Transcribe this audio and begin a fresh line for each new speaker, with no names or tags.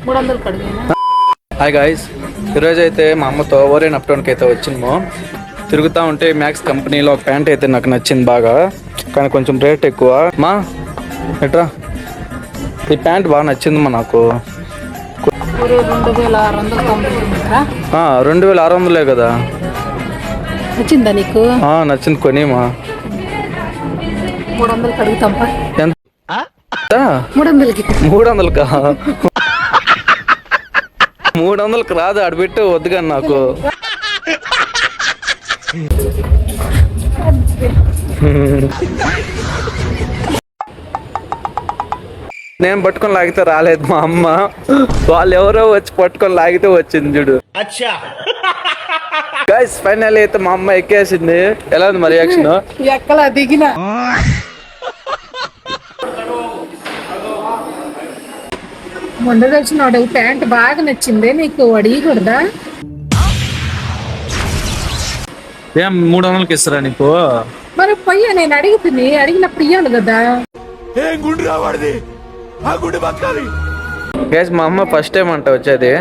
300 కడిగేనా?
Hi guys, ఈరోజు అయితే మా అమ్మతో ఓరియన్ అప్టౌన్కి అయితే వచ్చినాము. తిరుగుతూ ఉంటే మ్యాక్స్ కంపెనీలో ఒక ప్యాంట్ అయితే నాకు నచ్చింది బాగా, కానీ కొంచెం రేట్ ఎక్కువ. మా ఎట్రా, ఈ ప్యాంట్ బాగా నచ్చిందమ్మా నాకు. 2600 కదా.
నచ్చిందా నీకు?
నచ్చింది, కొనిమా.
300 కడుగుతాంపా.
ఎంత?
300కి.
300కా? 300కి రాదు, ఆడబెట్టు. వద్దుగా నాకు. నేను పట్టుకొని లాగితే రాలేదు మా అమ్మ, వాళ్ళు ఎవరో వచ్చి పట్టుకొని లాగితే వచ్చింది చూడు. గైస్ ఫైనల్ అయితే మా అమ్మ ఎక్కేసింది. ఎలా ఉంది మా రియాక్షన్?
ఎక్కలా దిగిన. మొన్న వచ్చినాడు, ప్యాంట్ బాగా నచ్చిందే నీకు, అడిగకూడదా?
ఏం 300కి ఇస్తారా నీకు?
మరి పొయ్య, నేను అడిగినప్పుడు ఇయ్యాలి కదా.
గైస్ మా అమ్మ ఫస్ట్ టైం అంట వచ్చేది.